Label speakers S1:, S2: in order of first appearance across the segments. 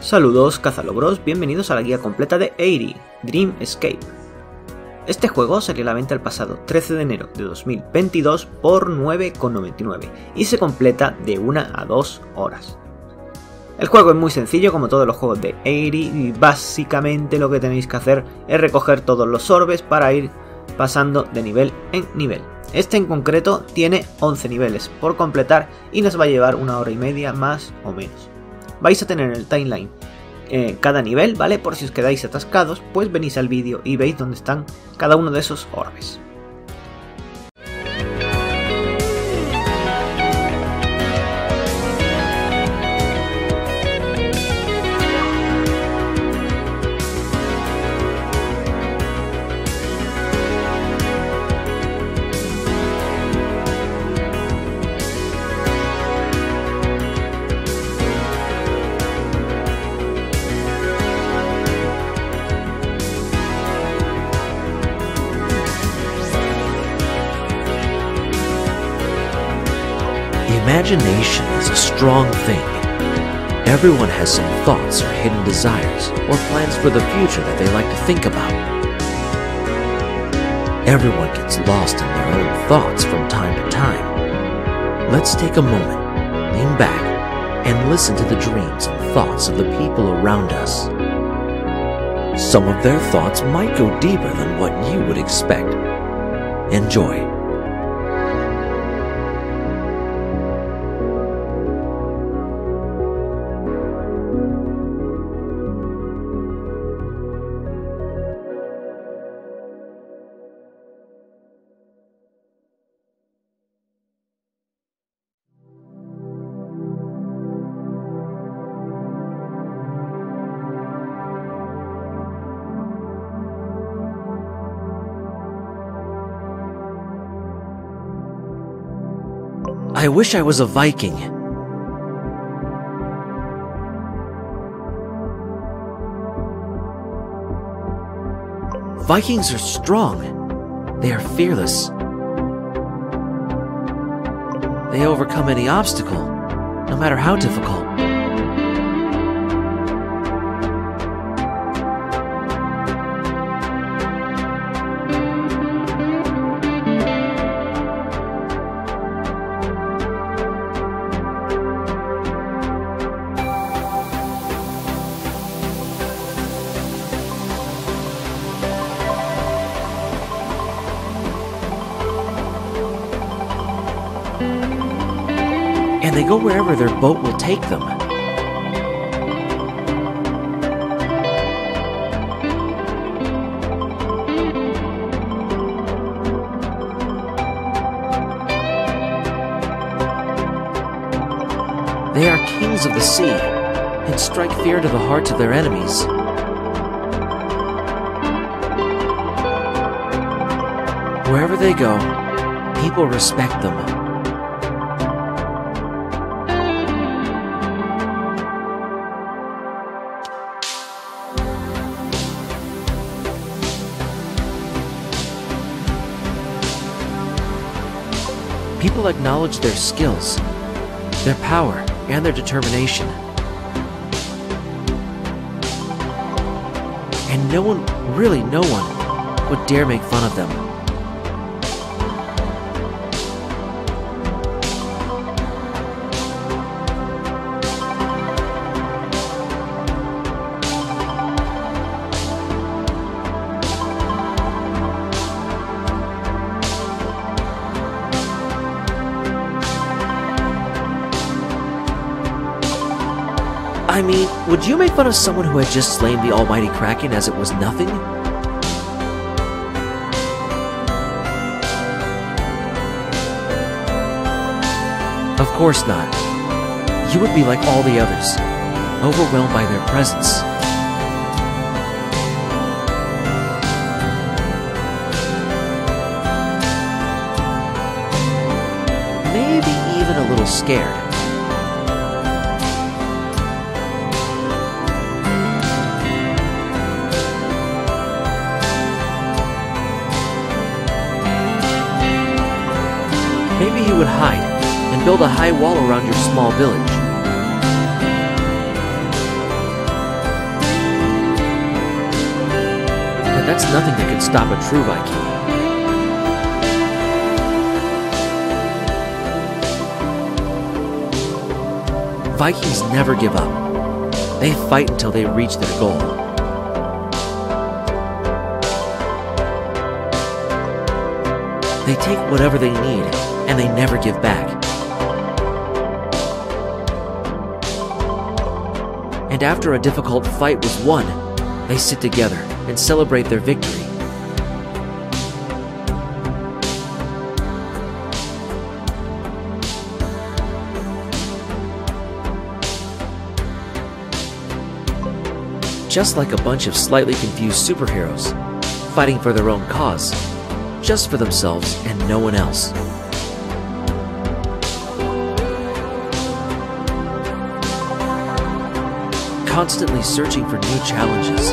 S1: Saludos cazalogros, bienvenidos a la guía completa de AERY DREAMSCAPE. Este juego salió a la venta el pasado 13 de enero de 2022 por 9,99 y se completa de 1 a 2 horas. El juego es muy sencillo como todos los juegos de AERY y básicamente lo que tenéis que hacer es recoger todos los orbes para ir pasando de nivel en nivel. Este en concreto tiene 11 niveles por completar y nos va a llevar 1 hora y media más o menos. Vais a tener en el timeline cada nivel, ¿vale? Por si os quedáis atascados, pues venís al vídeo y veis dónde están cada uno de esos orbes.
S2: Imagination is a strong thing. Everyone has some thoughts or hidden desires or plans for the future that they like to think about. Everyone gets lost in their own thoughts from time to time. Let's take a moment, lean back, and listen to the dreams and thoughts of the people around us. Some of their thoughts might go deeper than what you would expect. Enjoy. I wish I was a Viking. Vikings are strong. They are fearless. They overcome any obstacle, no matter how difficult. And they go wherever their boat will take them. They are kings of the sea and strike fear to the hearts of their enemies. Wherever they go, people respect them. People acknowledge their skills, their power, and their determination. And no one, really no one, would dare make fun of them. I mean, would you make fun of someone who had just slain the almighty Kraken as it was nothing? Of course not. You would be like all the others, overwhelmed by their presence. Maybe even a little scared. Maybe he would hide and build a high wall around your small village. that's nothing that could stop a true Viking. Vikings never give up. They fight until they reach their goal. They take whatever they need, and they never give back. And after a difficult fight was won, they sit together and celebrate their victory. Just like a bunch of slightly confused superheroes, fighting for their own cause, just for themselves and no one else. Constantly searching for new challenges.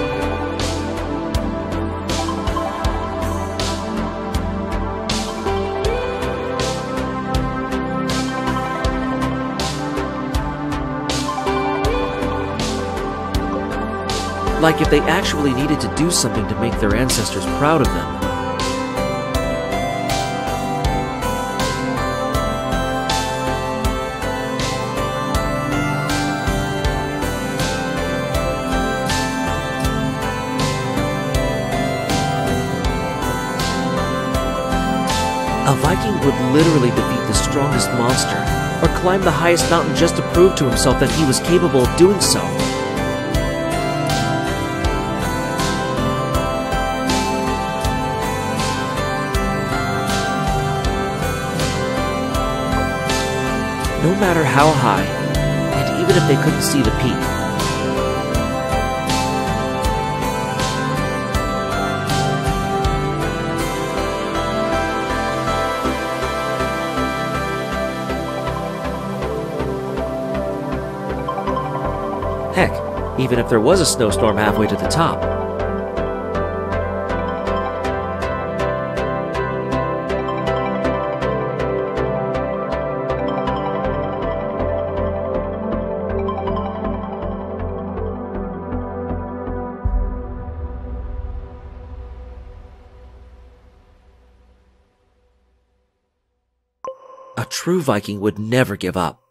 S2: Like if they actually needed to do something to make their ancestors proud of them. A Viking would literally defeat the strongest monster, or climb the highest mountain just to prove to himself that he was capable of doing so. No matter how high, and even if they couldn't see the peak. Heck, even if there was a snowstorm halfway to the top. A true Viking would never give up.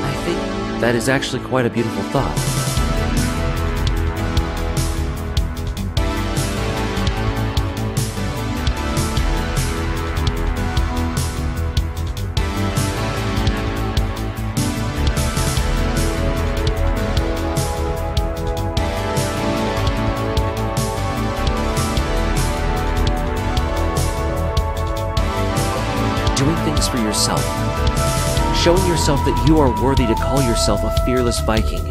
S2: I think that is actually quite a beautiful thought. Doing things for yourself. Showing yourself that you are worthy to call yourself a fearless Viking.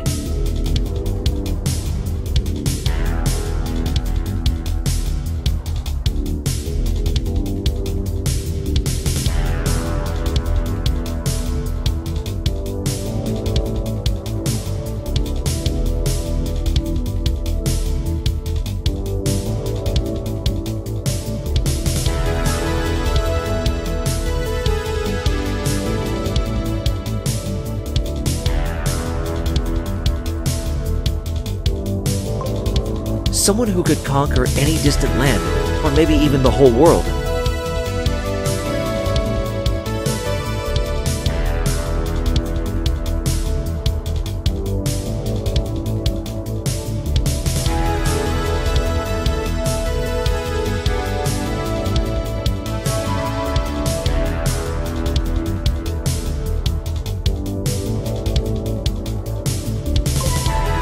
S2: Someone who could conquer any distant land, or maybe even the whole world.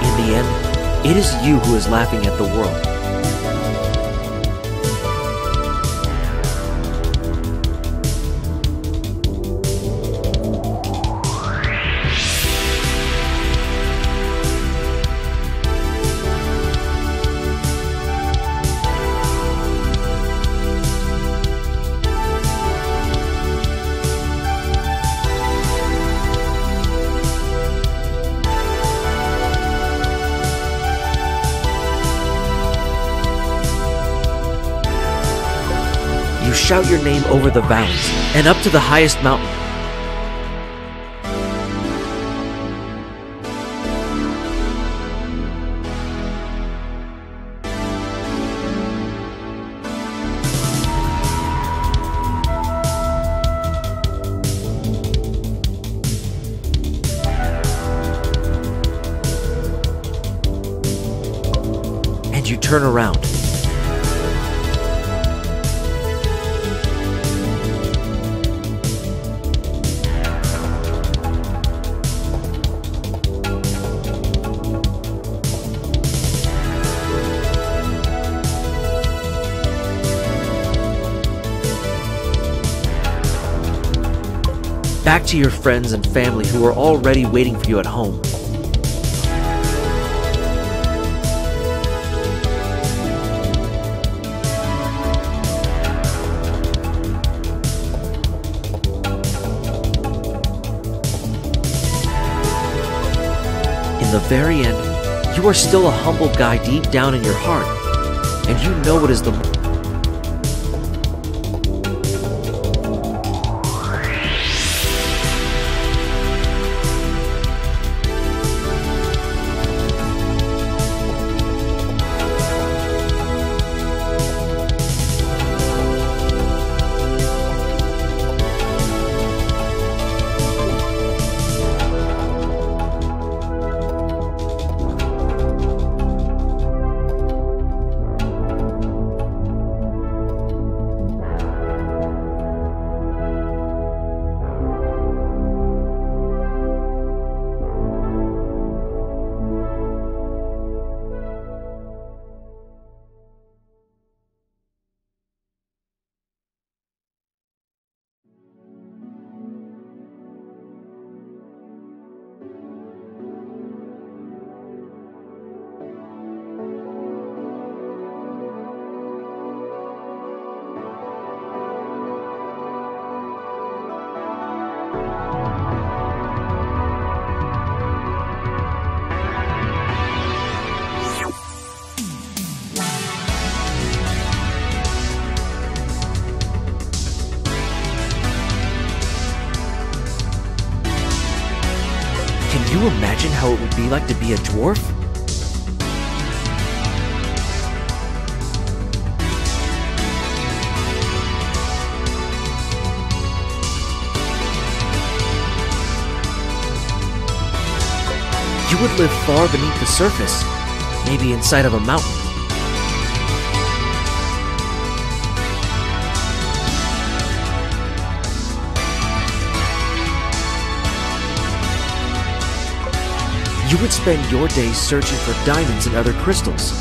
S2: In the end, it is you who is laughing at the world. shout your name over the valleys and up to the highest mountain. And you turn around. Back to your friends and family who are already waiting for you at home. In the very end, you are still a humble guy deep down in your heart, and you know it is the Can you imagine how it would be like to be a dwarf? You would live far beneath the surface, maybe inside of a mountain. You would spend your days searching for diamonds and other crystals.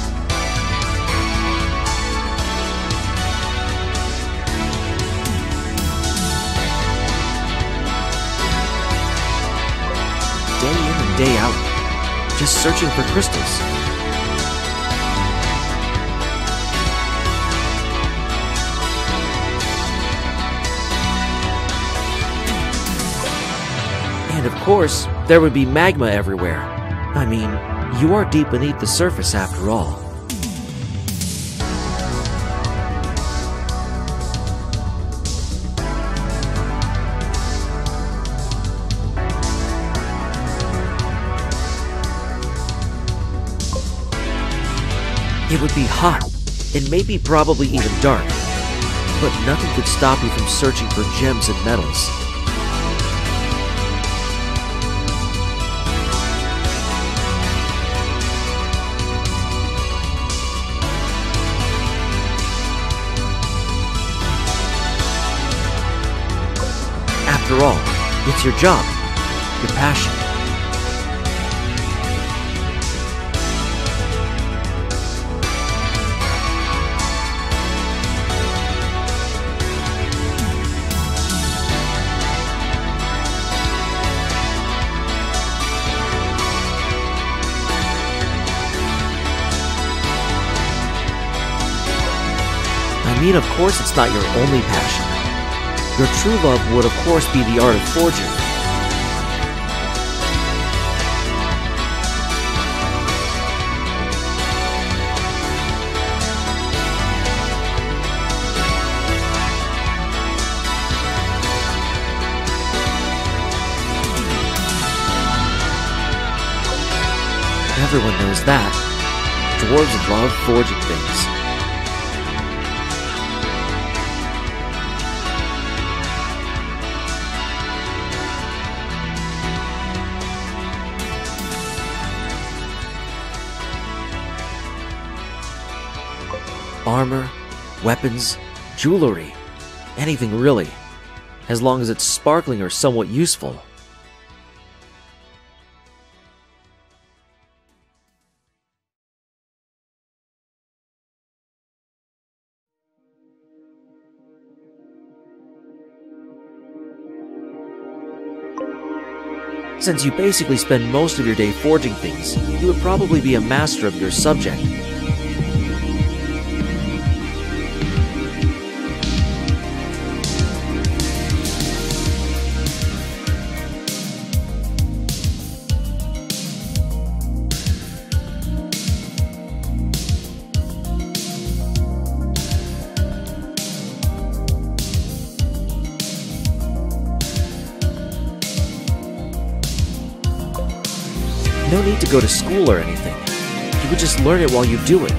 S2: Day in and day out, just searching for crystals. And of course, there would be magma everywhere. I mean, you are deep beneath the surface after all. It would be hot, and maybe probably even dark, but nothing could stop you from searching for gems and metals. After all, it's your job, your passion. I mean, of course it's not your only passion. Your true love would of course be the art of forging. Everyone knows that. Dwarves love forging things. Armor, weapons, jewelry, anything really, as long as it's sparkling or somewhat useful. Since you basically spend most of your day forging things, you would probably be a master of your subject. No need to go to school or anything. You would just learn it while you do it.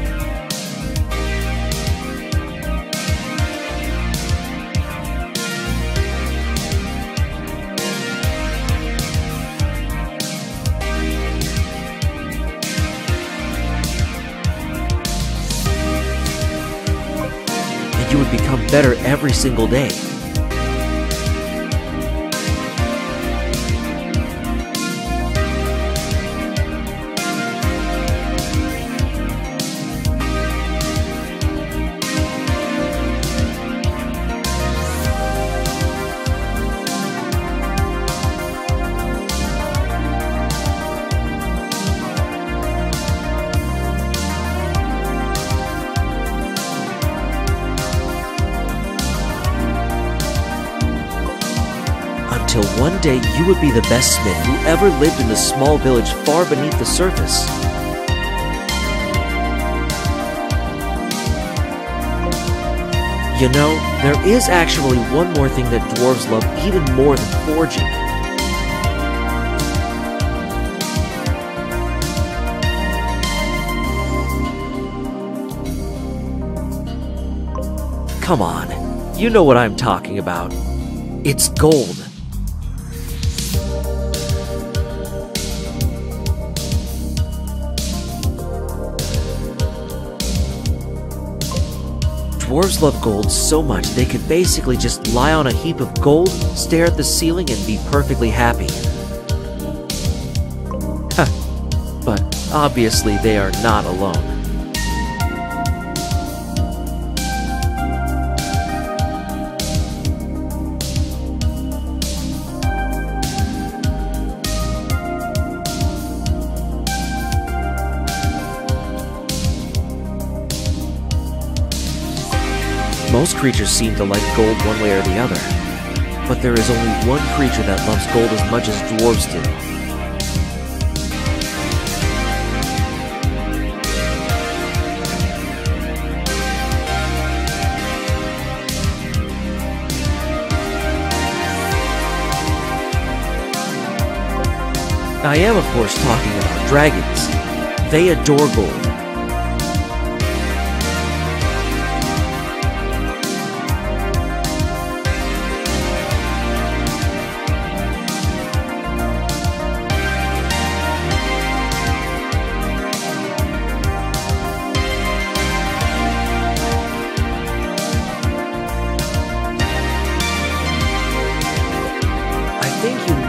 S2: And you would become better every single day. Until one day you would be the best smith who ever lived in a small village far beneath the surface. You know, there is actually one more thing that dwarves love even more than forging. Come on, you know what I'm talking about. It's gold. Dwarves love gold so much they could basically just lie on a heap of gold, stare at the ceiling, and be perfectly happy. But obviously they are not alone. Most creatures seem to like gold one way or the other, but there is only one creature that loves gold as much as dwarves do. I am of course talking about dragons. They adore gold.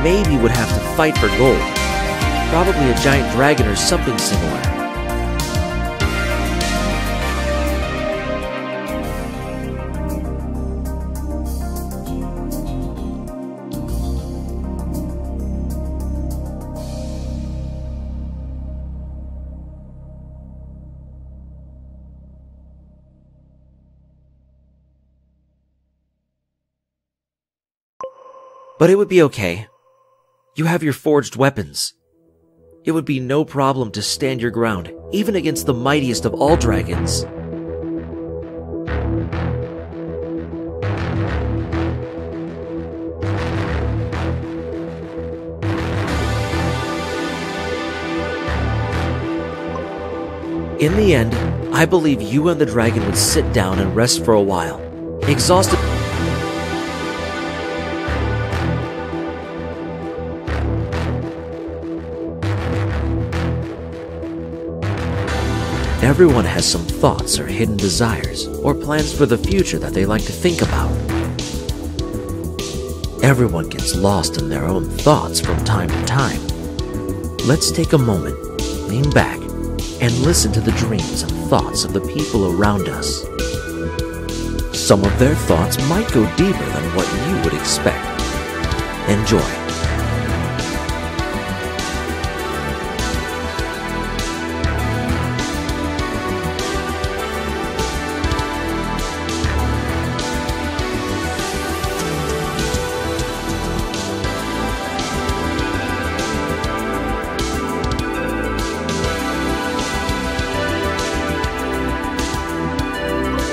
S2: Maybe would have to fight for gold. Probably a giant dragon or something similar. But it would be okay. You have your forged weapons. It would be no problem to stand your ground, even against the mightiest of all dragons. In the end, I believe you and the dragon would sit down and rest for a while. Exhausted. Everyone has some thoughts or hidden desires or plans for the future that they like to think about. Everyone gets lost in their own thoughts from time to time. Let's take a moment, lean back, and listen to the dreams and thoughts of the people around us. Some of their thoughts might go deeper than what you would expect. Enjoy.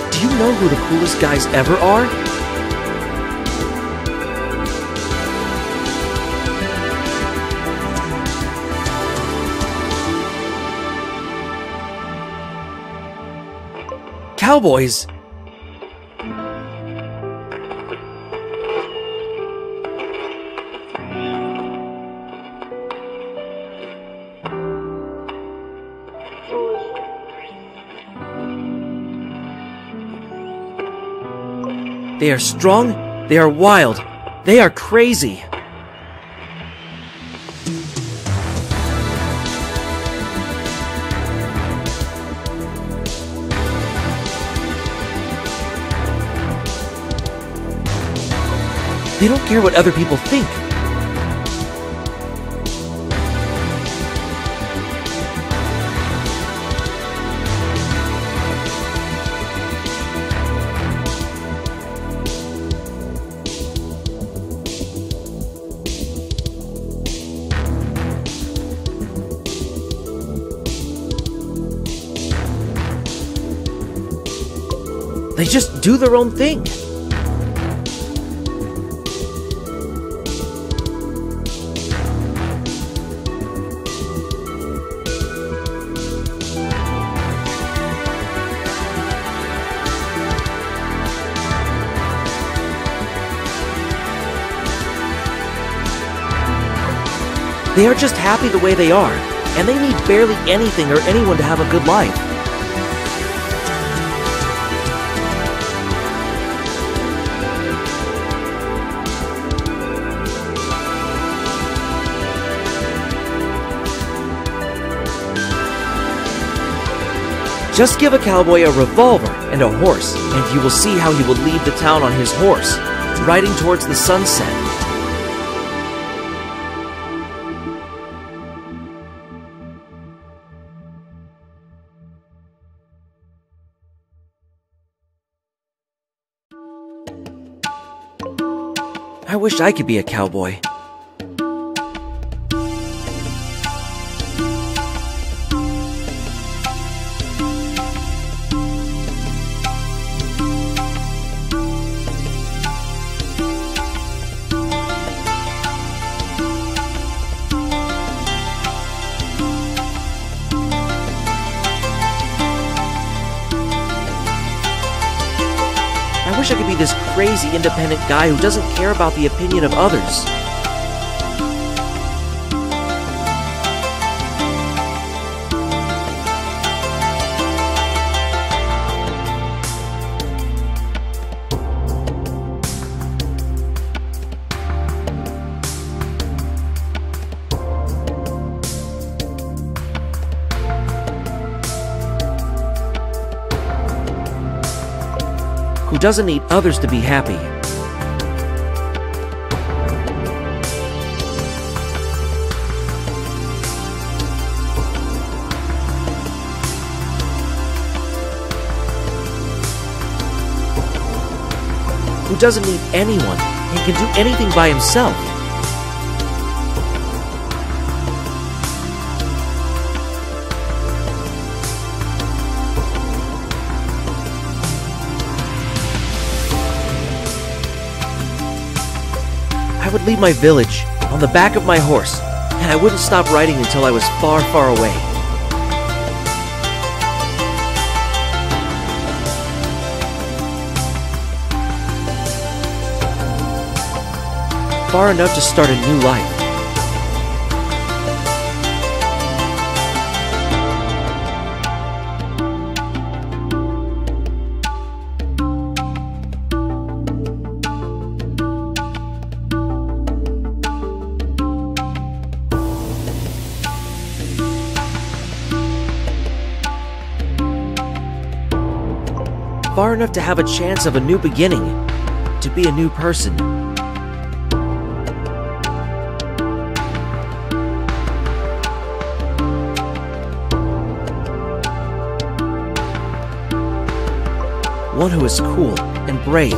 S2: Do you know who the coolest guys ever are? Cowboys! They are strong, they are wild, they are crazy. They don't care what other people think. They just do their own thing. They are just happy the way they are, and they need barely anything or anyone to have a good life. Just give a cowboy a revolver and a horse, and you will see how he will leave the town on his horse, riding towards the sunset. I wish I could be a cowboy. I wish I could be this crazy independent guy who doesn't care about the opinion of others. Who doesn't need others to be happy. Who doesn't need anyone and can do anything by himself. I would leave my village on the back of my horse, and I wouldn't stop riding until I was far, far away. far enough to start a new life. Far enough to have a chance of a new beginning, to be a new person. One who is cool and brave.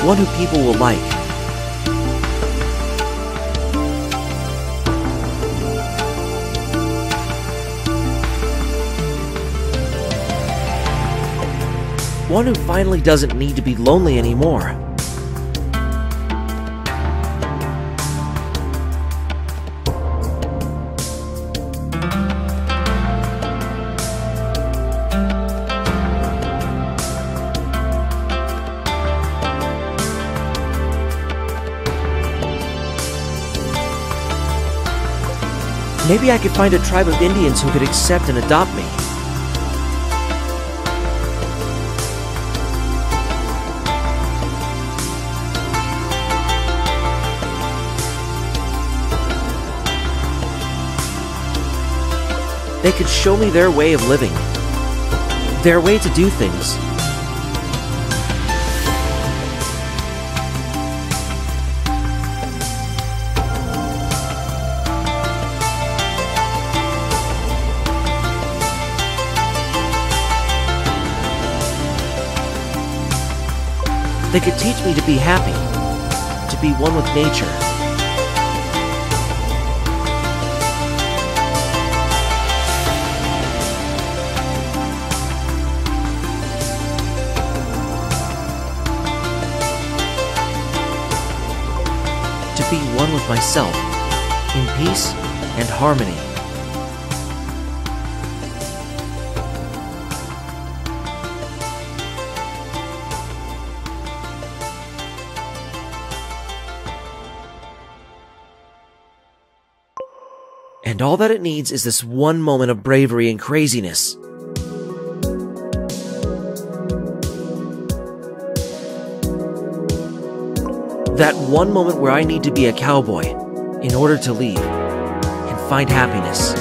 S2: One who people will like. One who finally doesn't need to be lonely anymore. Maybe I could find a tribe of Indians who could accept and adopt me. They could show me their way of living, their way to do things. They could teach me to be happy, to be one with nature. To be one with myself, in peace and harmony. And all that it needs is this one moment of bravery and craziness. That one moment where I need to be a cowboy in order to leave and find happiness.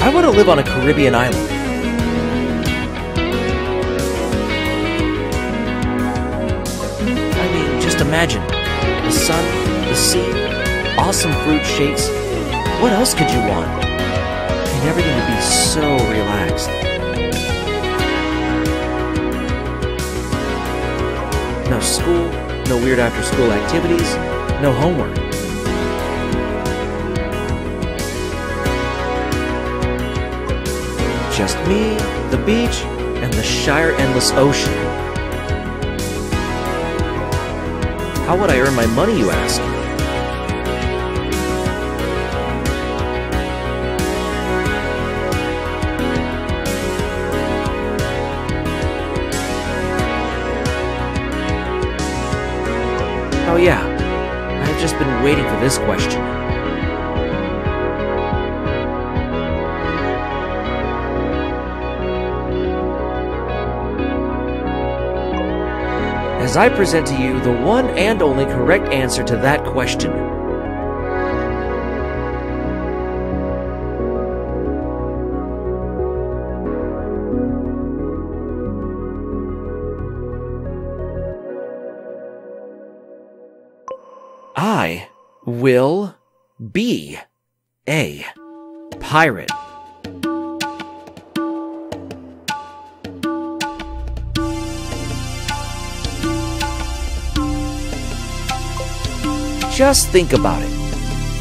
S2: I want to live on a Caribbean island. I mean, just imagine. The sun, the sea, awesome fruit shakes. What else could you want? And everything would be so relaxed. No school, no weird after-school activities, no homework. Just me, the beach, and the Shire Endless Ocean. How would I earn my money, you ask? Oh yeah, I've just been waiting for this question. As I present to you the one and only correct answer to that question. I will be a pirate. Just think about it.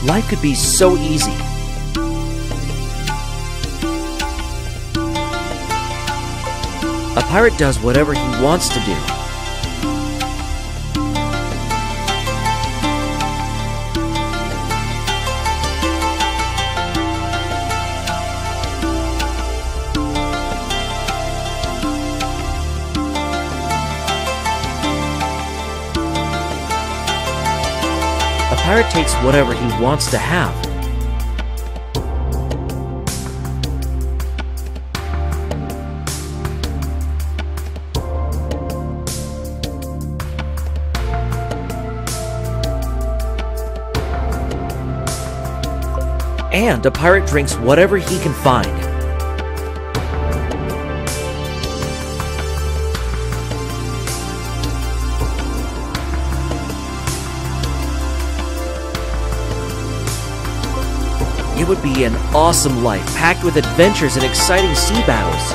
S2: Life could be so easy. A pirate does whatever he wants to do. A pirate takes whatever he wants to have. And a pirate drinks whatever he can find. It would be an awesome life, packed with adventures and exciting sea battles.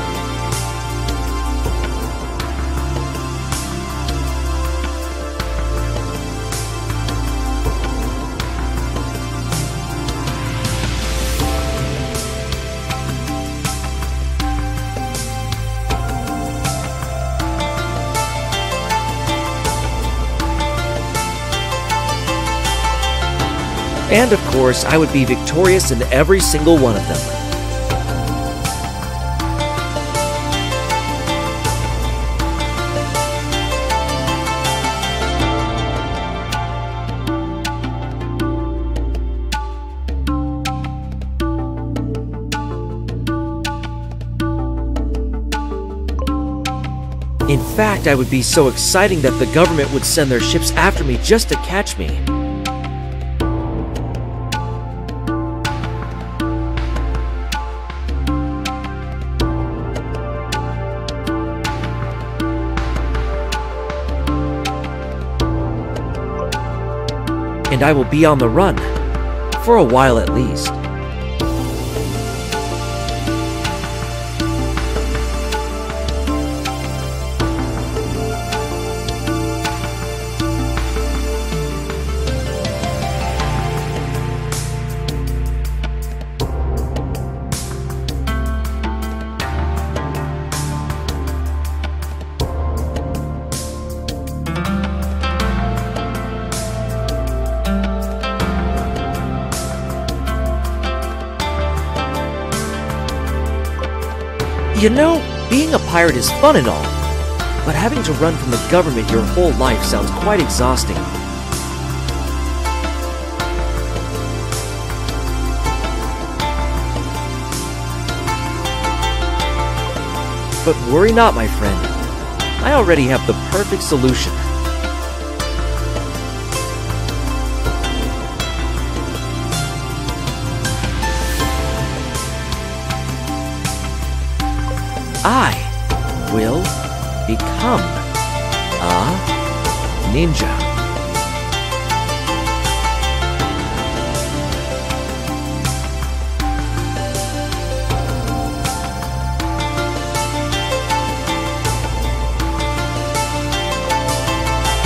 S2: And of course, I would be victorious in every single one of them. In fact, I would be so exciting that the government would send their ships after me just to catch me. And I will be on the run, for a while at least. You know, being a pirate is fun and all, but having to run from the government your whole life sounds quite exhausting. But worry not, my friend. I already have the perfect solution. I will become a ninja.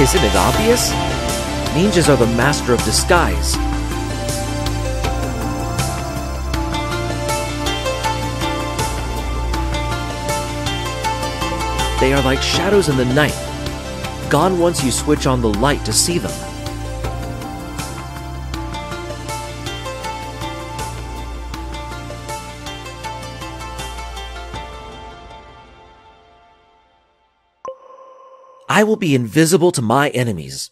S2: Isn't it obvious? Ninjas are the master of disguise. They are like shadows in the night, gone once you switch on the light to see them. I will be invisible to my enemies.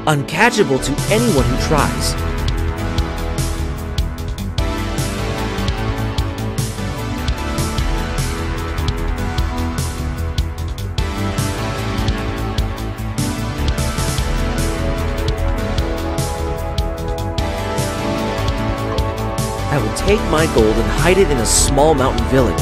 S2: uncatchable to anyone who tries. I will take my gold and hide it in a small mountain village.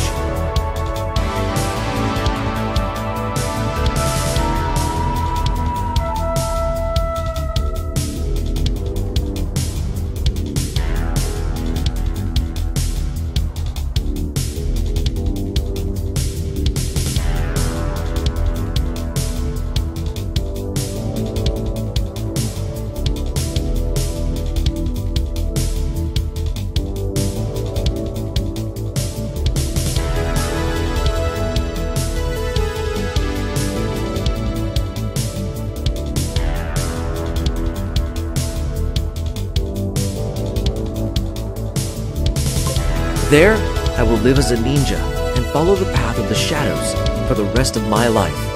S2: There, I will live as a ninja and follow the path of the shadows for the rest of my life.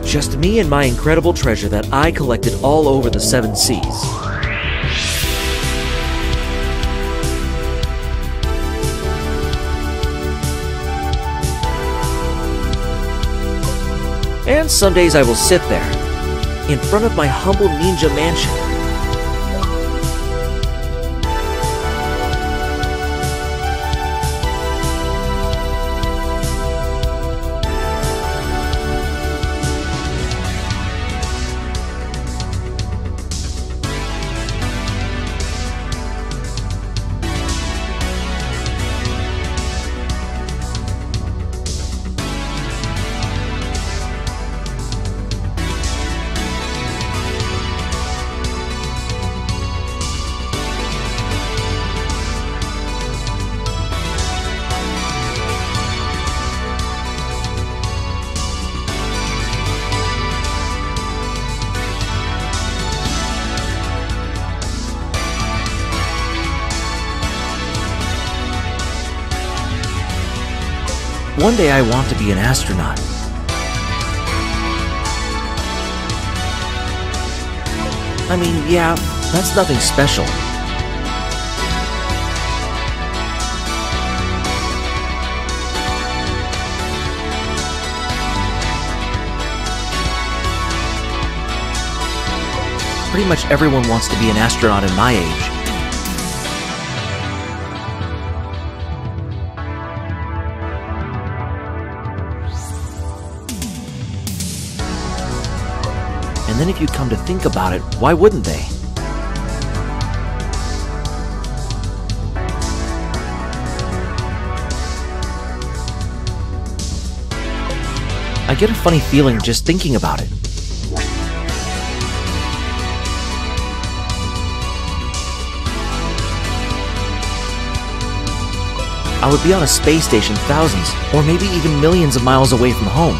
S2: Just me and my incredible treasure that I collected all over the 7 seas. And some days I will sit there, in front of my humble ninja mansion. One day I want to be an astronaut. I mean, yeah, that's nothing special. Pretty much everyone wants to be an astronaut in my age. And then if you come to think about it, why wouldn't they? I get a funny feeling just thinking about it. I would be on a space station thousands, or maybe even millions of miles away from home.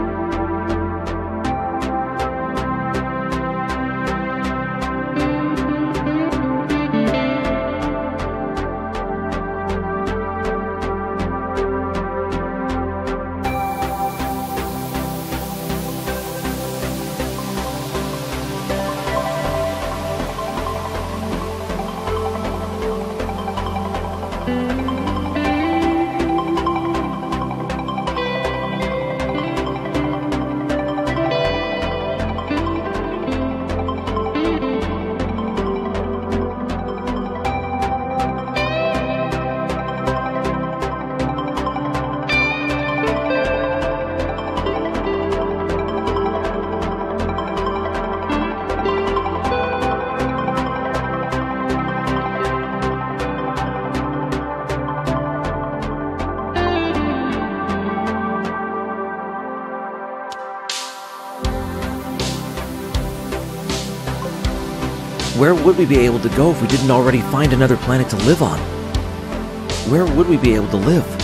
S2: Where would we be able to go if we didn't already find another planet to live on? Where would we be able to live?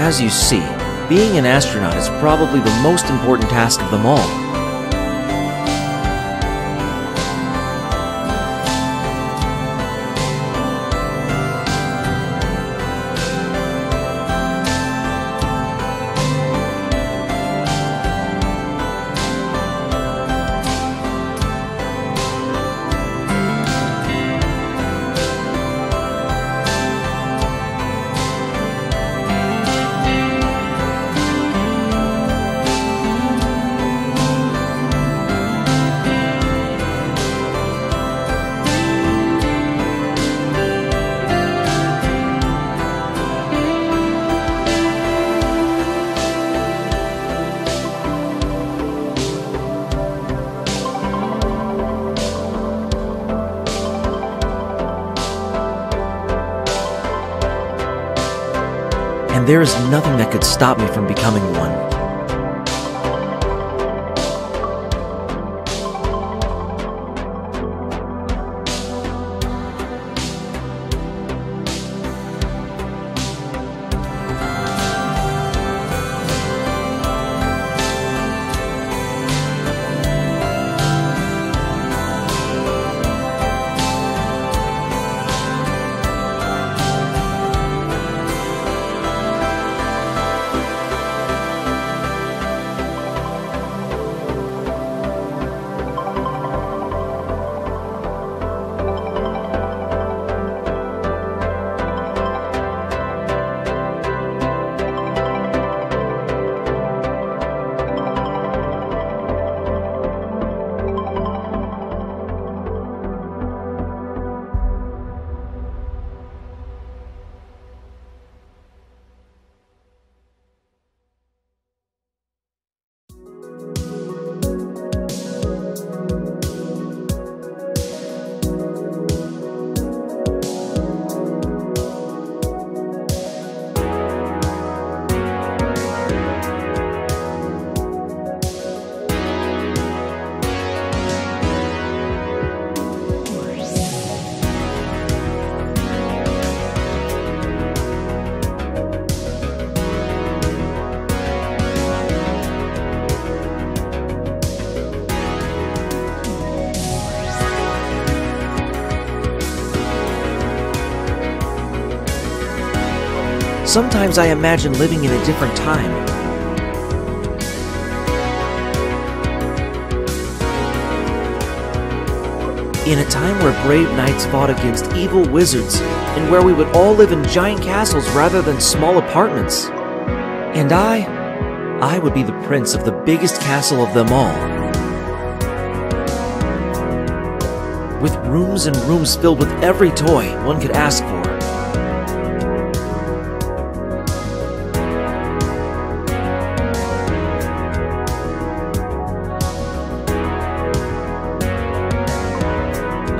S2: As you see, being an astronaut is probably the most important task of them all. And there is nothing that could stop me from becoming one. Sometimes I imagine living in a different time. In a time where brave knights fought against evil wizards, and where we would all live in giant castles rather than small apartments. And I would be the prince of the biggest castle of them all. With rooms and rooms filled with every toy one could ask for.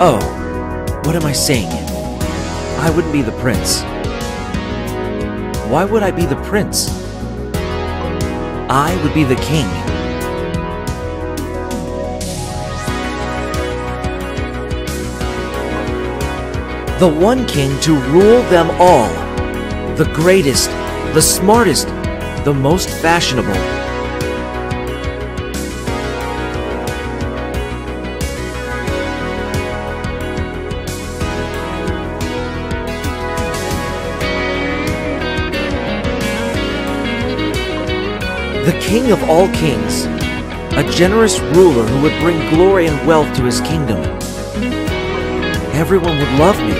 S2: Oh, what am I saying? I wouldn't be the prince. Why would I be the prince? I would be the king. The one king to rule them all. The greatest, the smartest, the most fashionable. The king of all kings, a generous ruler who would bring glory and wealth to his kingdom. Everyone would love me.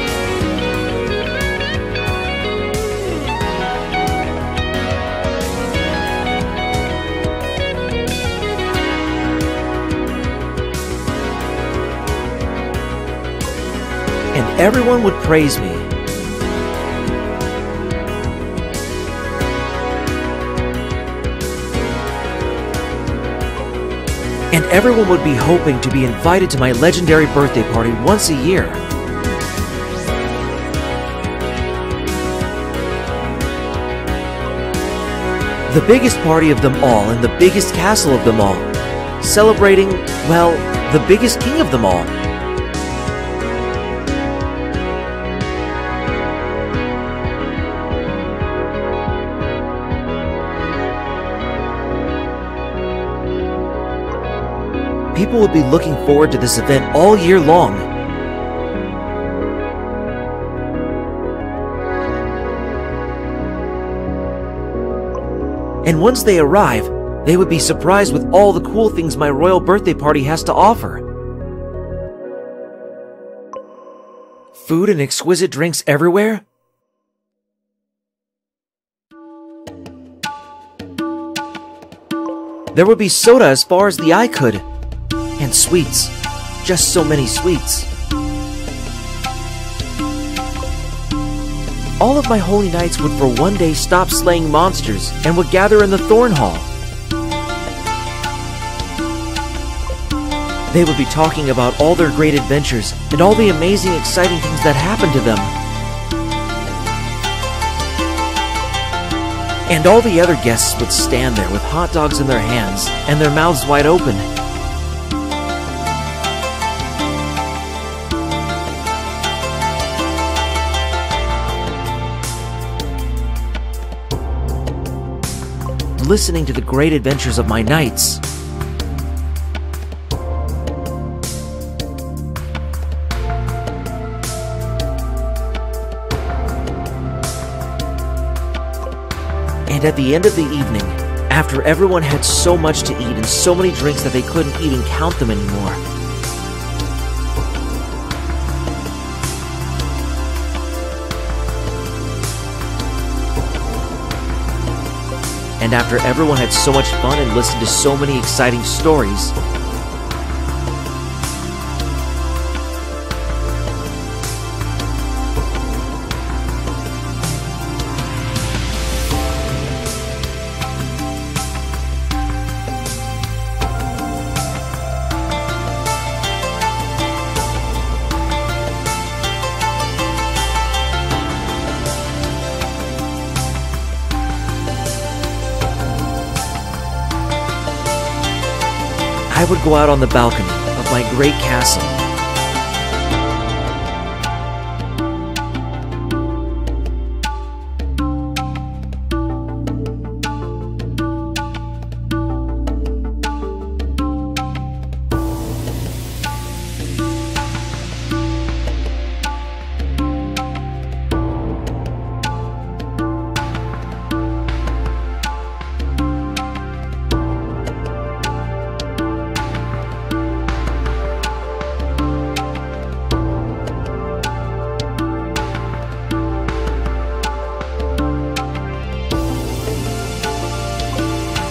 S2: everyone would praise me. And everyone would be hoping to be invited to my legendary birthday party once a year. The biggest party of them all and the biggest castle of them all, celebrating, well, the biggest king of them all. People would be looking forward to this event all year long. And once they arrive, they would be surprised with all the cool things my royal birthday party has to offer. Food and exquisite drinks everywhere? There would be soda as far as the eye could. And sweets. Just so many sweets. All of my holy knights would for one day stop slaying monsters and would gather in the Thorn Hall. They would be talking about all their great adventures and all the amazing, exciting things that happened to them. And all the other guests would stand there with hot dogs in their hands and their mouths wide open. Listening to the great adventures of my knights. And at the end of the evening, after everyone had so much to eat and so many drinks that they couldn't even count them anymore, and after everyone had so much fun and listened to so many exciting stories, I would go out on the balcony of my great castle.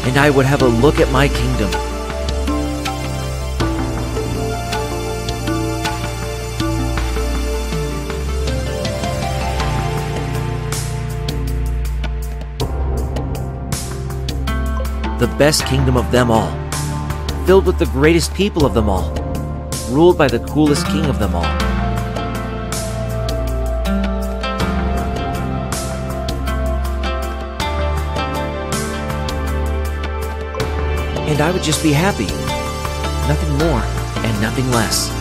S2: And I would have a look at my kingdom. The best kingdom of them all, filled with the greatest people of them all, ruled by the coolest king of them all. And I would just be happy. Nothing more and nothing less.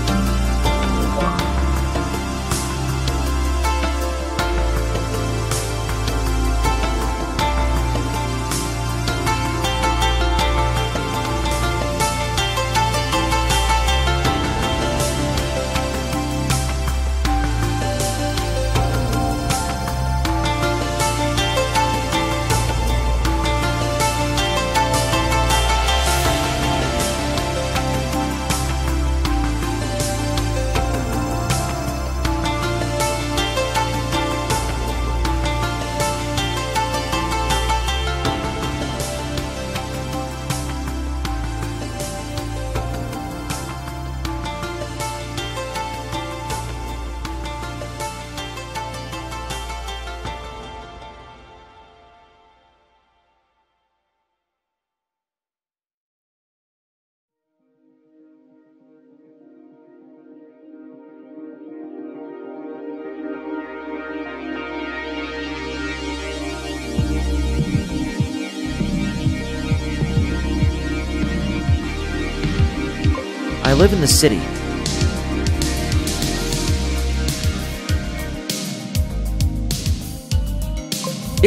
S2: live in the city.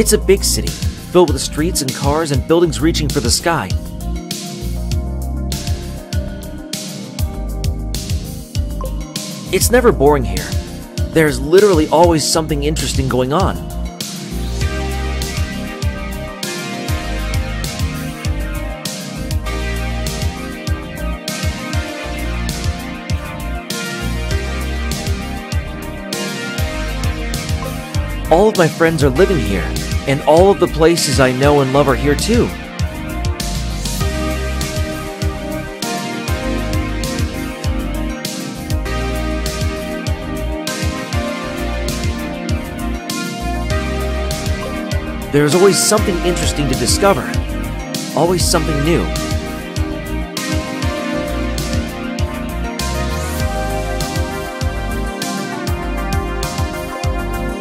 S2: It's a big city, filled with streets and cars and buildings reaching for the sky. It's never boring here. There's literally always something interesting going on. All of my friends are living here, and all of the places I know and love are here too. There's always something interesting to discover, always something new.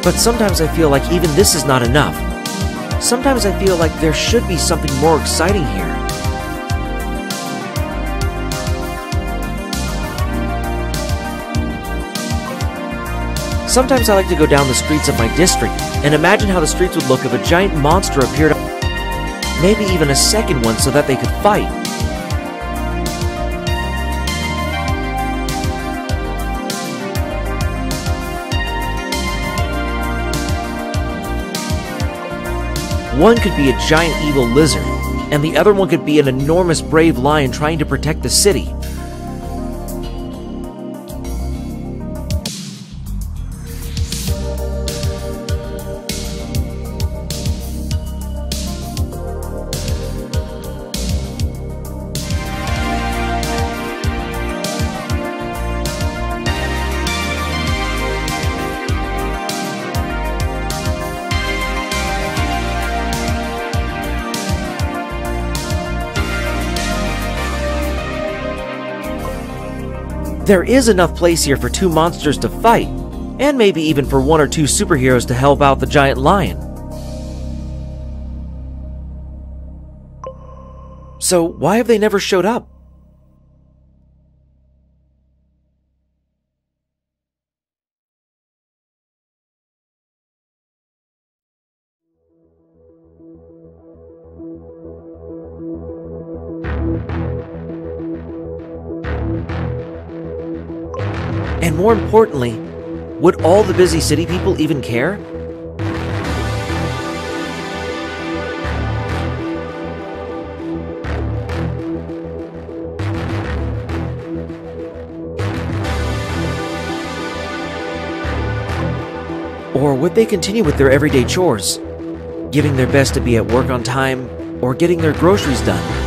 S2: But sometimes I feel like even this is not enough. Sometimes I feel like there should be something more exciting here. Sometimes I like to go down the streets of my district and imagine how the streets would look if a giant monster appeared, maybe even a second one so that they could fight. One could be a giant evil lizard, and the other one could be an enormous brave lion trying to protect the city. There is enough place here for two monsters to fight, and maybe even for one or two superheroes to help out the giant lion. So why have they never showed up? And more importantly, would all the busy city people even care? Or would they continue with their everyday chores, giving their best to be at work on time or getting their groceries done?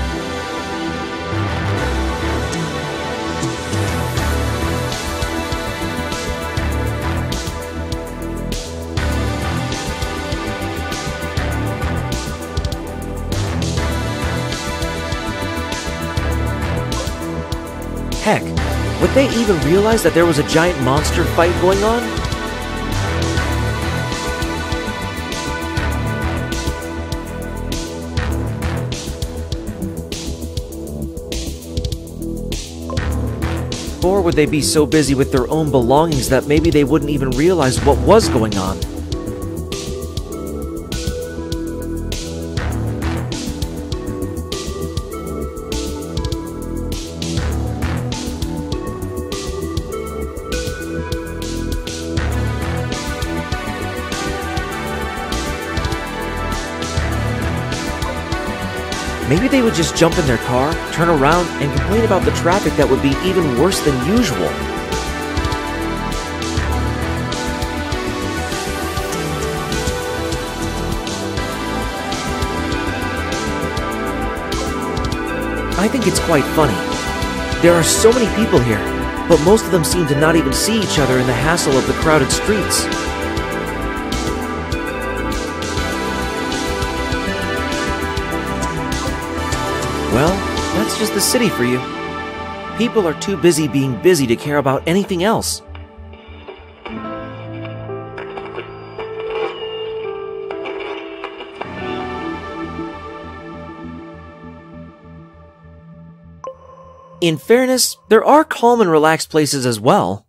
S2: Heck, would they even realize that there was a giant monster fight going on? Or would they be so busy with their own belongings that maybe they wouldn't even realize what was going on? Maybe they would just jump in their car, turn around, and complain about the traffic that would be even worse than usual. I think it's quite funny. There are so many people here, but most of them seem to not even see each other in the hassle of the crowded streets. Well, that's just the city for you. People are too busy being busy to care about anything else. In fairness, there are calm and relaxed places as well.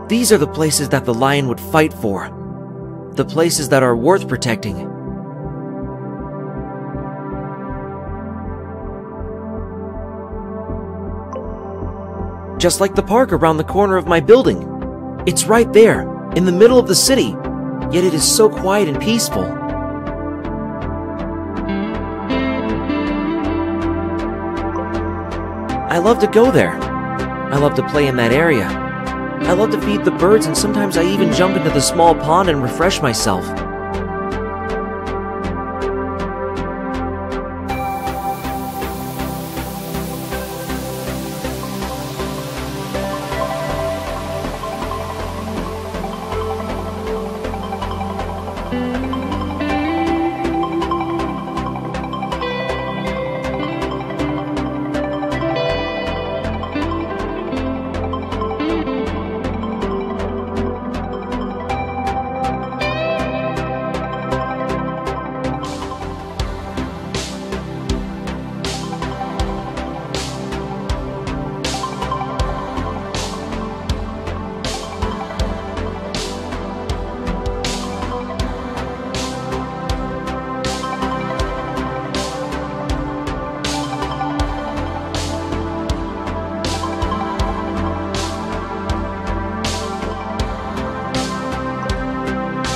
S2: These are the places that the lion would fight for. The places that are worth protecting. Just like the park around the corner of my building. It's right there, in the middle of the city, yet it is so quiet and peaceful. I love to go there. I love to play in that area. I love to feed the birds, and sometimes I even jump into the small pond and refresh myself.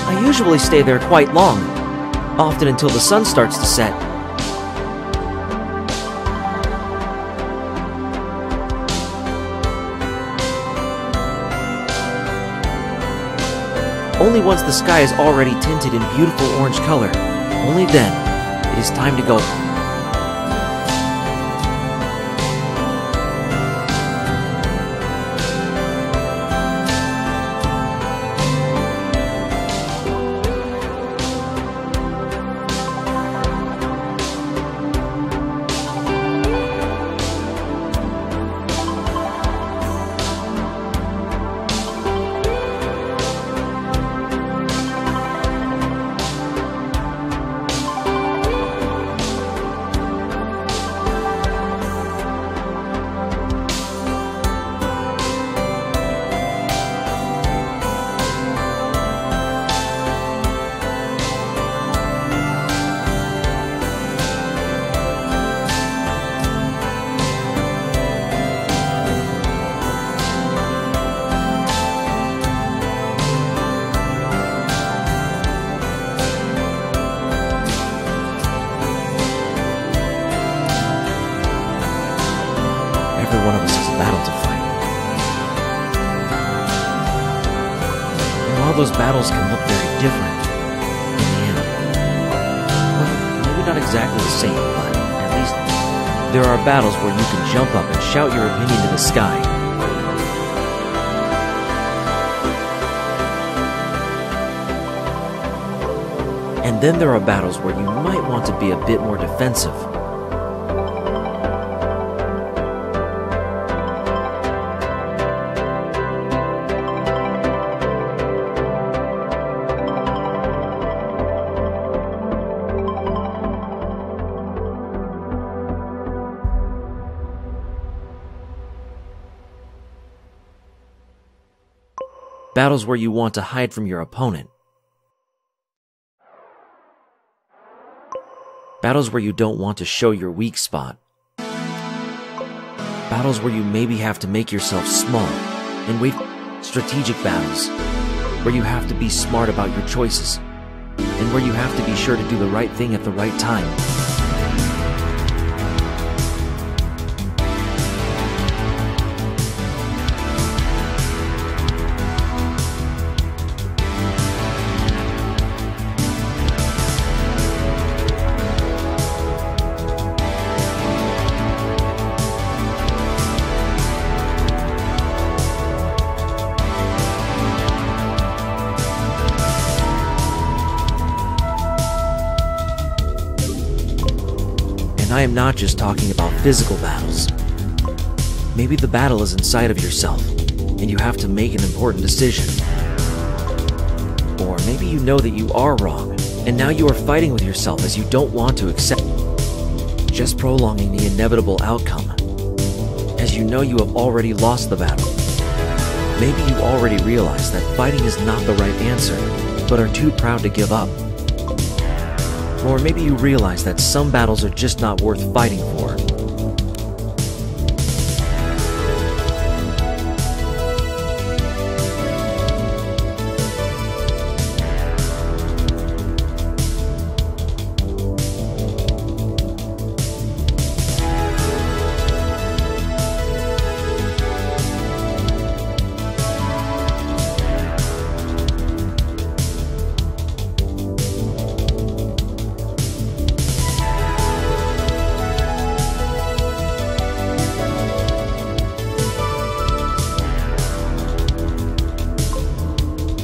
S2: I usually stay there quite long, often until the sun starts to set. Only once the sky is already tinted in beautiful orange color, only then it is time to go. Every one of us has a battle to fight. And while those battles can look very different, in the end, well, maybe not exactly the same, but at least there are battles where you can jump up and shout your opinion to the sky. And then there are battles where you might want to be a bit more defensive. Battles where you want to hide from your opponent. Battles where you don't want to show your weak spot. Battles where you maybe have to make yourself small and wait. Strategic battles where you have to be smart about your choices and where you have to be sure to do the right thing at the right time. I am not just talking about physical battles. Maybe the battle is inside of yourself. and you have to make an important decision. Or maybe you know that you are wrong, and now you are fighting with yourself as you don't want to accept, just prolonging the inevitable outcome, as you know you have already lost the battle. Maybe you already realize that fighting is not the right answer, but are too proud to give up. Or maybe you realize that some battles are just not worth fighting for.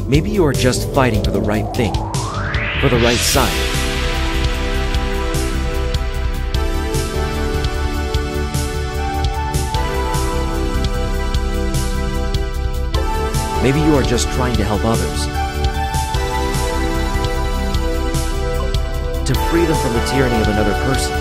S2: Maybe you are just fighting for the right thing, for the right side. Maybe you are just trying to help others, to free them from the tyranny of another person.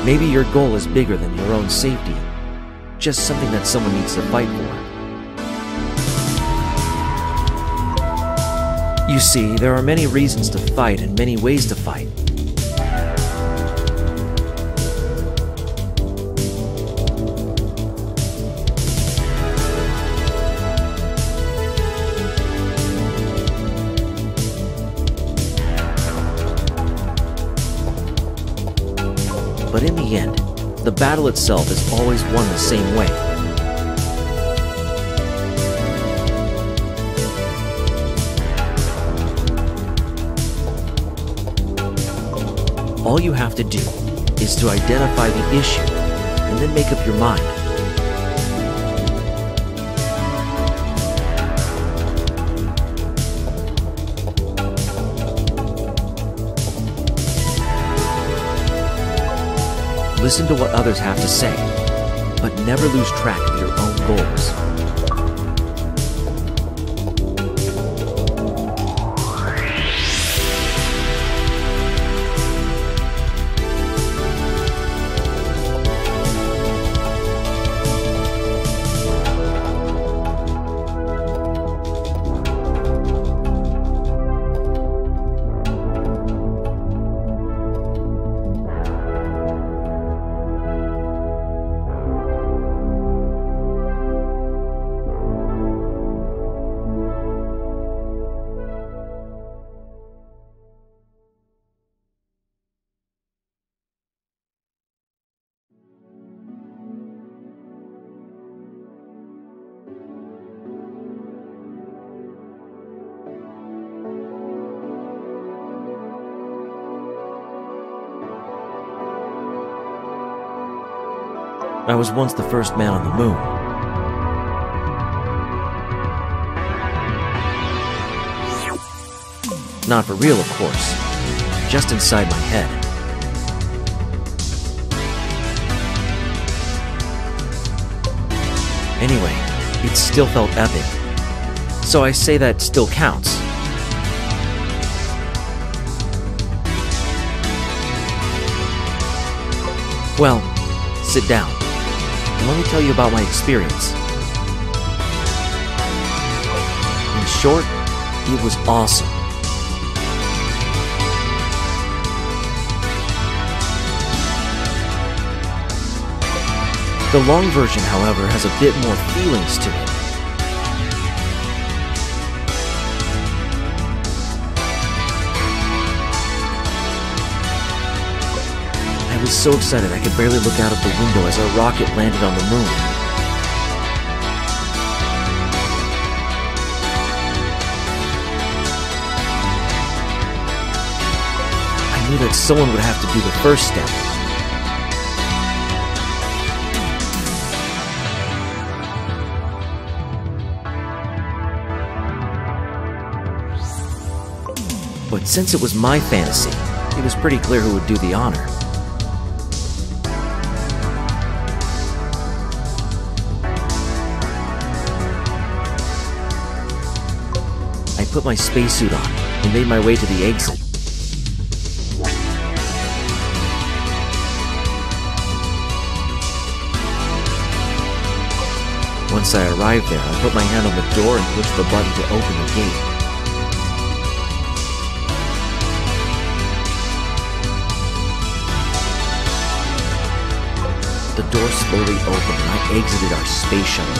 S2: Maybe your goal is bigger than your own safety, just something that someone needs to fight for. You see, there are many reasons to fight and many ways to fight. But in the end, the battle itself is always won the same way. All you have to do is to identify the issue and then make up your mind. Listen to what others have to say, but never lose track of your own goals. I was once the first man on the moon. Not for real, of course. Just inside my head. Anyway, it still felt epic. So I say that still counts. Well, sit down. And let me tell you about my experience. In short, it was awesome. The long version, however, has a bit more feelings to it. I was so excited I could barely look out of the window as our rocket landed on the moon. I knew that someone would have to do the first step. but since it was my fantasy, it was pretty clear who would do the honor. I put my spacesuit on and made my way to the exit. Once I arrived there, I put my hand on the door and pushed the button to open the gate. The door slowly opened and I exited our space shuttle.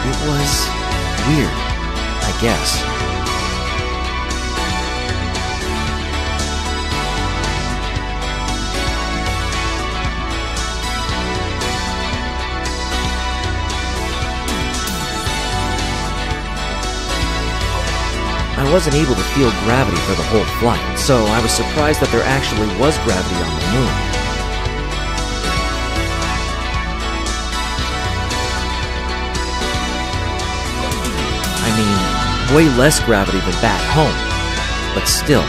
S2: It was weird, I guess. I wasn't able to feel gravity for the whole flight, so I was surprised that there actually was gravity on the moon. I mean, way less gravity than back home, but still.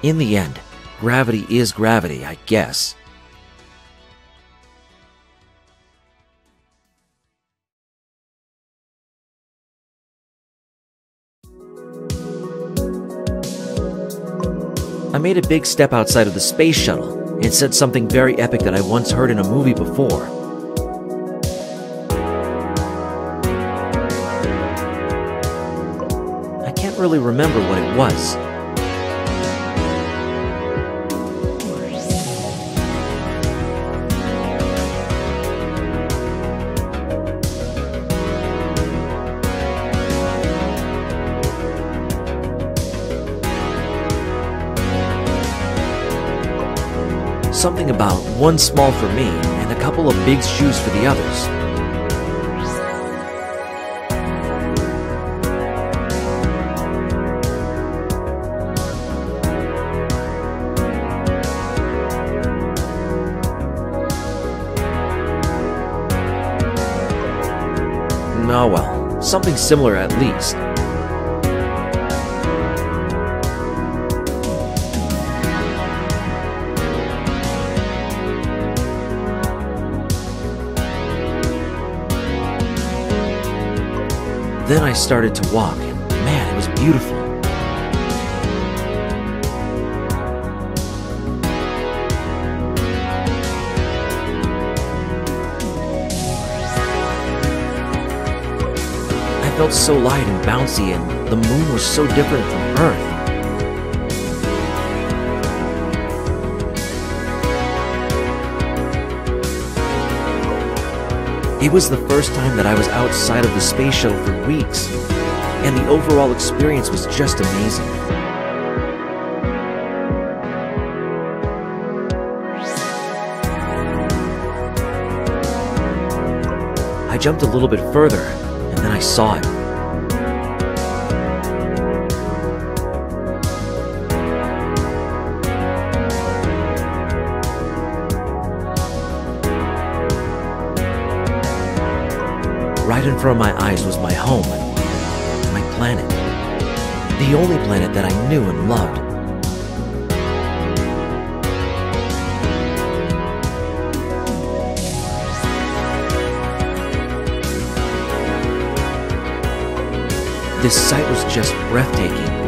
S2: In the end, gravity is gravity, I guess. I made a big step outside of the space shuttle and said something very epic that I once heard in a movie before. I can't really remember what it was. Something about one small for me and a couple of big shoes for the others. Oh well, something similar at least. Then I started to walk, and man, it was beautiful. I felt so light and bouncy, and the moon was so different from Earth. It was the first time that I was outside of the space shuttle for weeks, and the overall experience was just amazing. I jumped a little bit further, and then I saw it. Right in front of my eyes was my home, my planet, the only planet that I knew and loved. This sight was just breathtaking.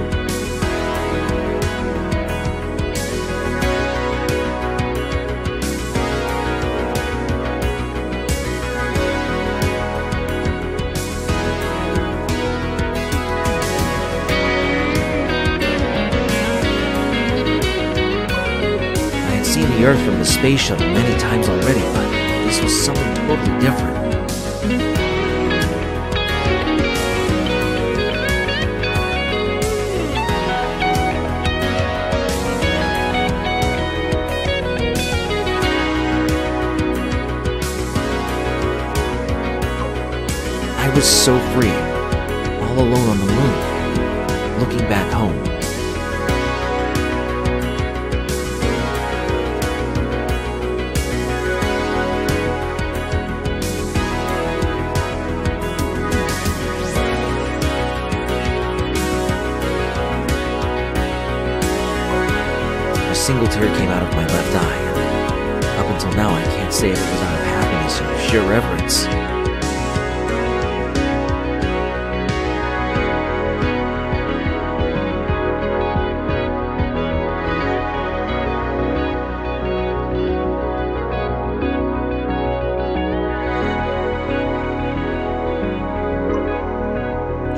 S2: The Earth from the space shuttle many times already, but this was something totally different. was so free, all alone on the moon, looking back home. A single tear came out of my left eye, and up until now I can't say if it was out of happiness or sheer reverence.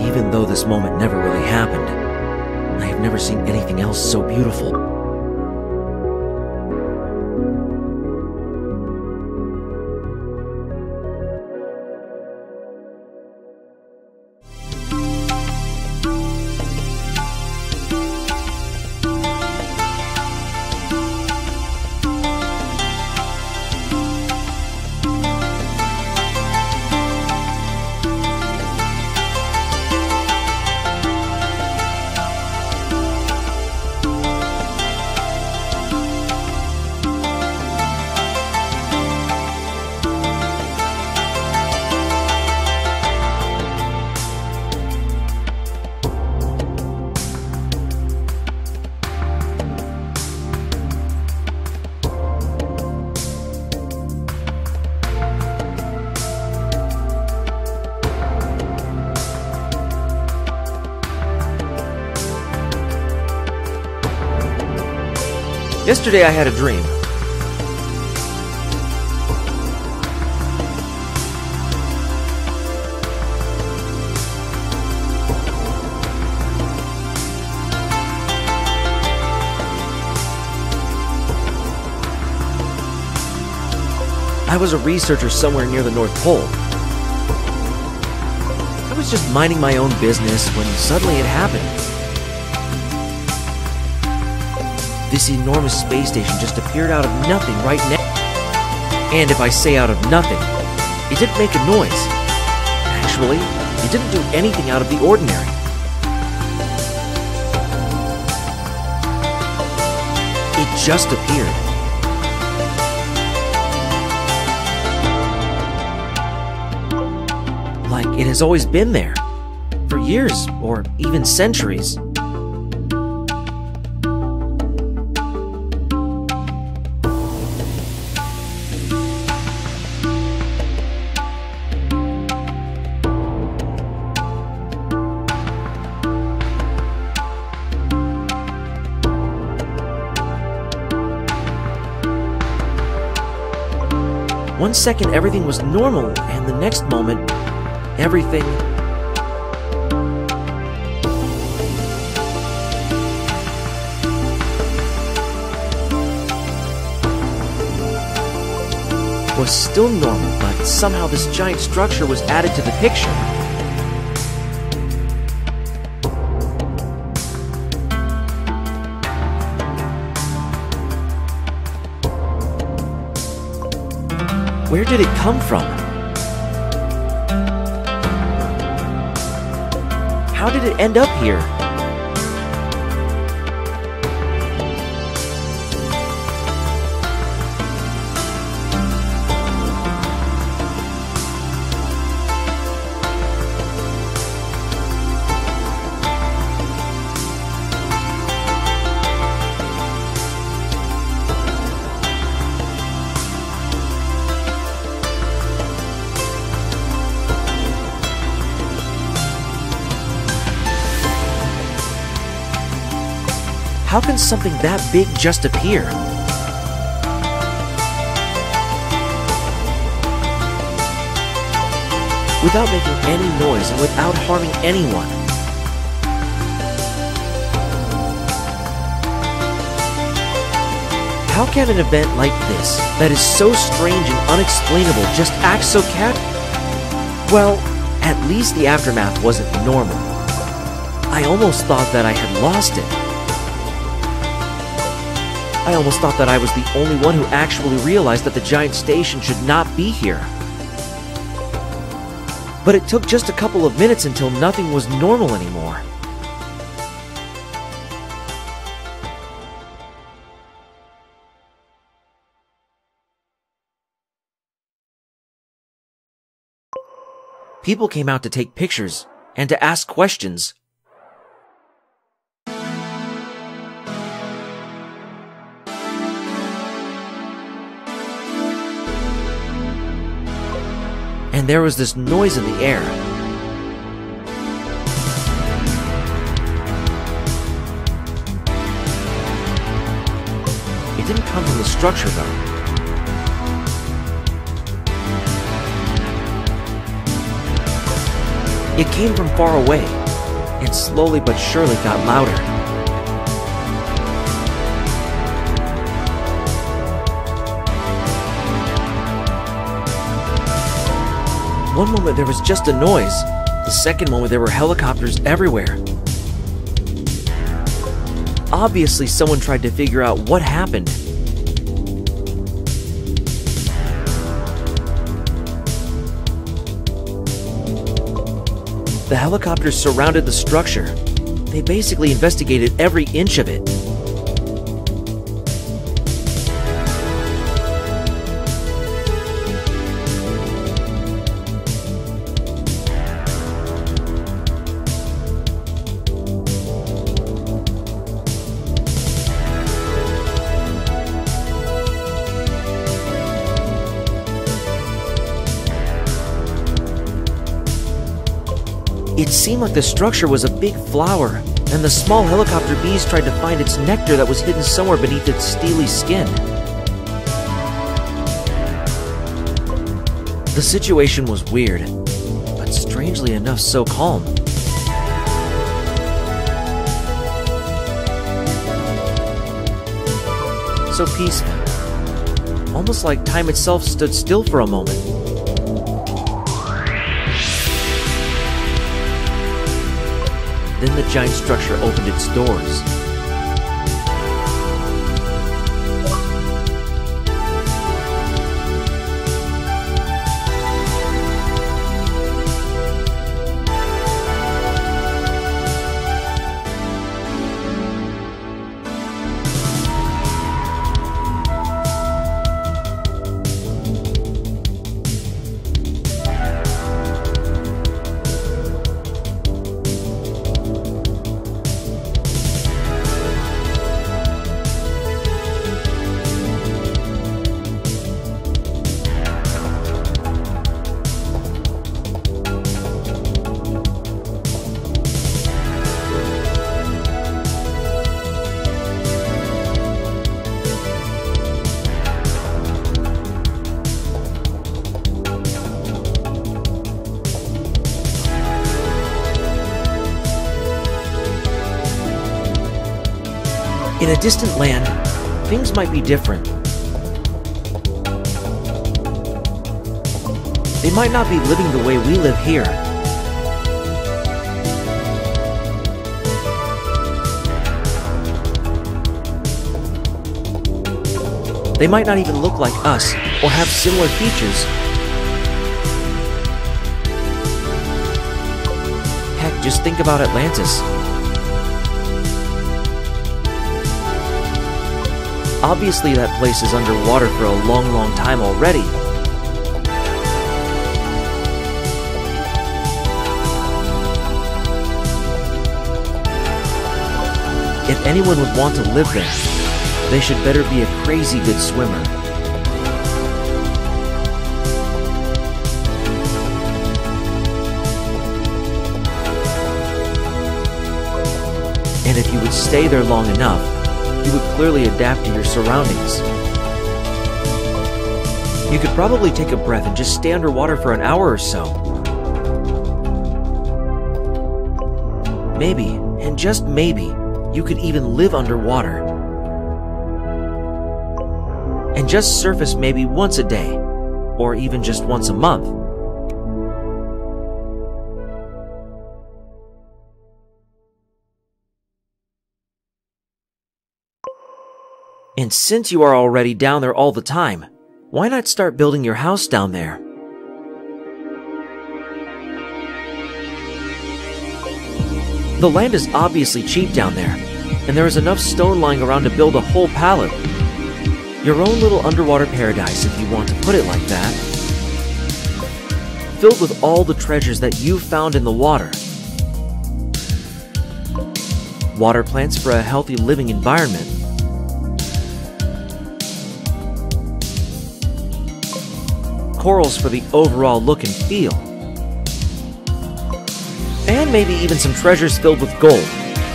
S2: Even though this moment never really happened, I have never seen anything else so beautiful. Yesterday I had a dream. I was a researcher somewhere near the North Pole. I was just minding my own business when suddenly it happened. This enormous space station just appeared out of nothing right now. And if I say out of nothing, it didn't make a noise. Actually, it didn't do anything out of the ordinary. It just appeared. Like it has always been there. For years, or even centuries. One second everything was normal, and the next moment, everything... was still normal, but somehow this giant structure was added to the picture. Where did it come from? How did it end up here? How can something that big just appear? Without making any noise and without harming anyone. How can an event like this, that is so strange and unexplainable, just act so Well, at least the aftermath wasn't normal. I almost thought that I had lost it. I almost thought that I was the only one who actually realized that the giant station should not be here. But it took just a couple of minutes until nothing was normal anymore. People came out to take pictures and to ask questions. And there was this noise in the air. It didn't come from the structure, though. It came from far away, and slowly but surely got louder. One moment there was just a noise. The second moment there were helicopters everywhere. Obviously someone tried to figure out what happened. The helicopters surrounded the structure. They basically investigated every inch of it. It seemed like the structure was a big flower, and the small helicopter bees tried to find its nectar that was hidden somewhere beneath its steely skin. The situation was weird, but strangely enough so calm. So peaceful, almost like time itself stood still for a moment. Then the giant structure opened its doors. In a distant land, things might be different. They might not be living the way we live here. They might not even look like us or have similar features. Heck, just think about Atlantis. Obviously that place is underwater for a long, long time already. If anyone would want to live there, they should better be a crazy good swimmer. And if you would stay there long enough, you would clearly adapt to your surroundings. You could probably take a breath and just stay underwater for an hour or so. Maybe, and just maybe, you could even live underwater. And just surface maybe once a day, or even just once a month. And since you are already down there all the time, why not start building your house down there? The land is obviously cheap down there, and there is enough stone lying around to build a whole pallet. Your own little underwater paradise, if you want to put it like that. Filled with all the treasures that you found in the water. Water plants for a healthy living environment. Corals for the overall look and feel. And maybe even some treasures filled with gold,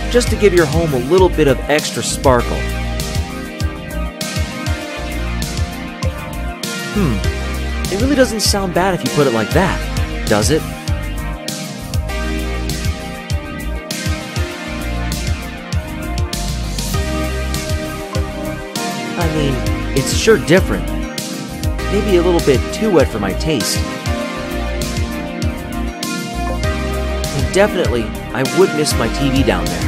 S2: just to give your home a little bit of extra sparkle. It really doesn't sound bad if you put it like that, does it? I mean, it's sure different. Maybe a little bit too wet for my taste. And definitely, I would miss my TV down there.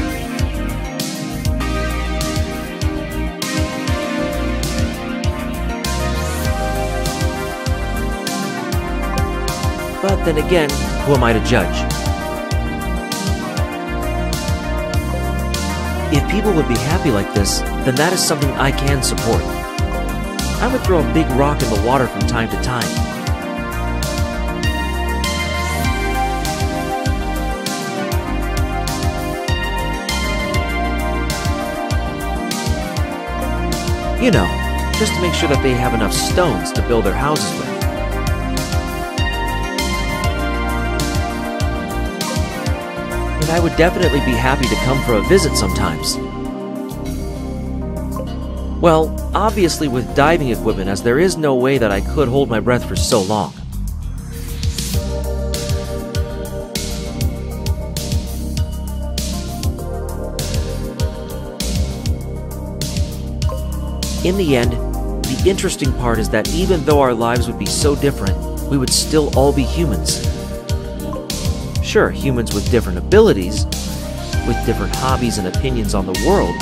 S2: But then again, who am I to judge? If people would be happy like this, then that is something I can support. I would throw a big rock in the water from time to time. You know, just to make sure that they have enough stones to build their houses with. And I would definitely be happy to come for a visit sometimes. Well, obviously with diving equipment, as there is no way that I could hold my breath for so long. In the end, the interesting part is that even though our lives would be so different, we would still all be humans. Sure, humans with different abilities, with different hobbies and opinions on the world.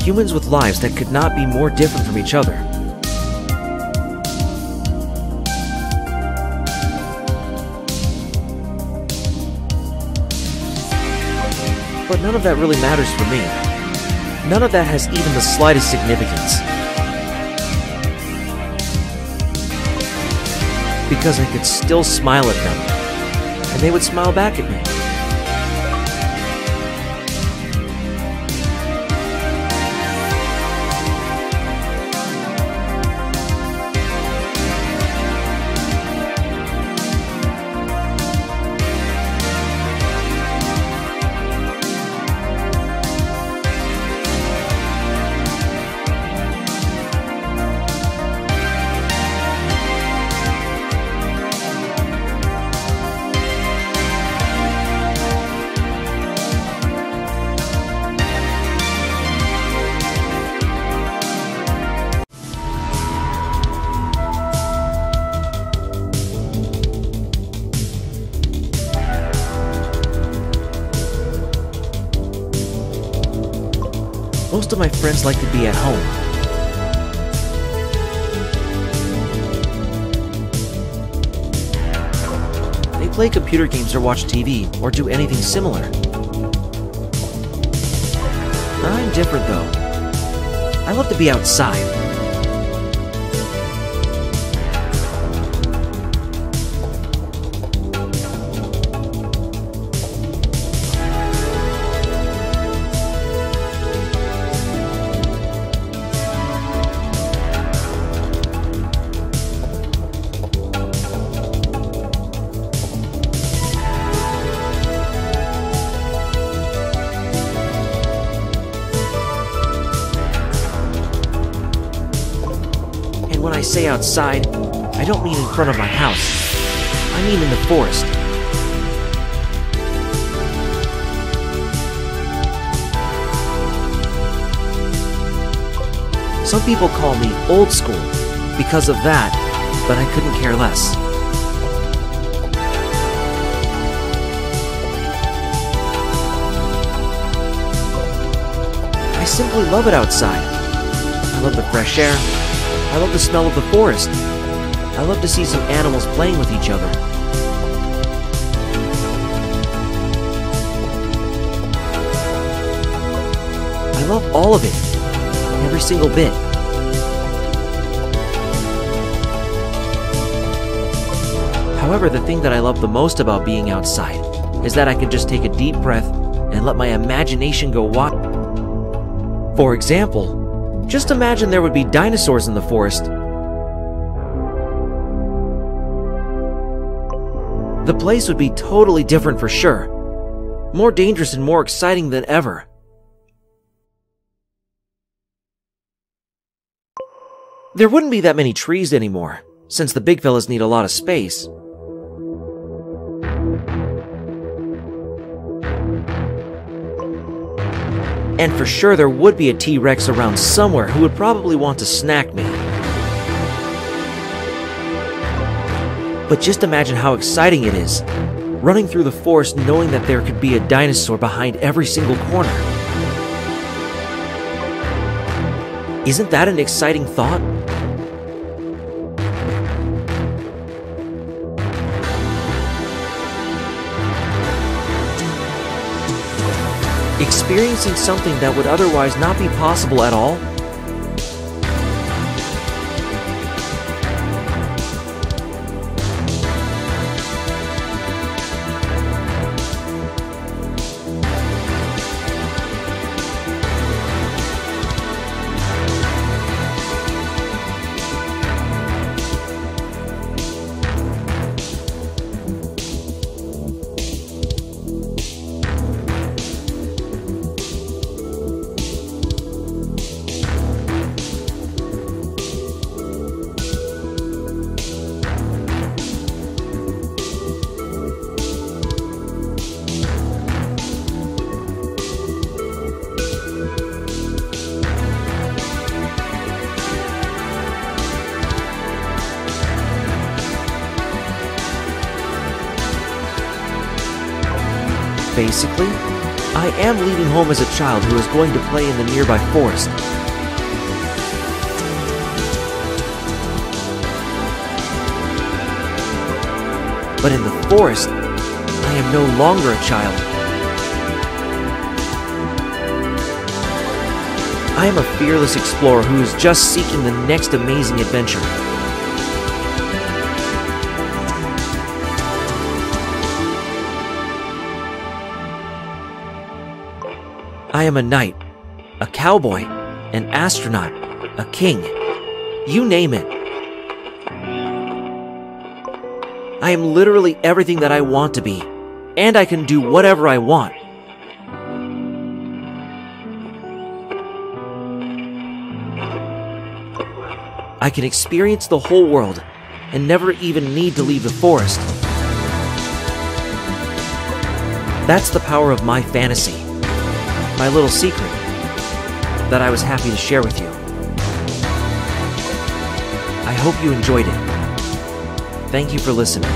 S2: Humans with lives that could not be more different from each other. But none of that really matters for me. None of that has even the slightest significance. Because I could still smile at them, and they would smile back at me. Most of my friends like to be at home. They play computer games or watch TV or do anything similar. I'm different though. I love to be outside. When I say outside, I don't mean in front of my house. I mean in the forest. Some people call me old school because of that, but I couldn't care less. I simply love it outside. I love the fresh air. I love the smell of the forest. I love to see some animals playing with each other. I love all of it, every single bit. However, the thing that I love the most about being outside is that I can just take a deep breath and let my imagination go wild. For example, just imagine there would be dinosaurs in the forest. The place would be totally different for sure. More dangerous and more exciting than ever. There wouldn't be that many trees anymore, since the big fellas need a lot of space. And for sure there would be a T-Rex around somewhere who would probably want to snack me. But just imagine how exciting it is, running through the forest knowing that there could be a dinosaur behind every single corner. Isn't that an exciting thought? Experiencing something that would otherwise not be possible at all? Basically, I am leaving home as a child who is going to play in the nearby forest. But in the forest, I am no longer a child. I am a fearless explorer who is just seeking the next amazing adventure. I am a knight, a cowboy, an astronaut, a king. You name it. I am literally everything that I want to be, and I can do whatever I want. I can experience the whole world and never even need to leave the forest. That's the power of my fantasy. My little secret that I was happy to share with you. I hope you enjoyed it. Thank you for listening.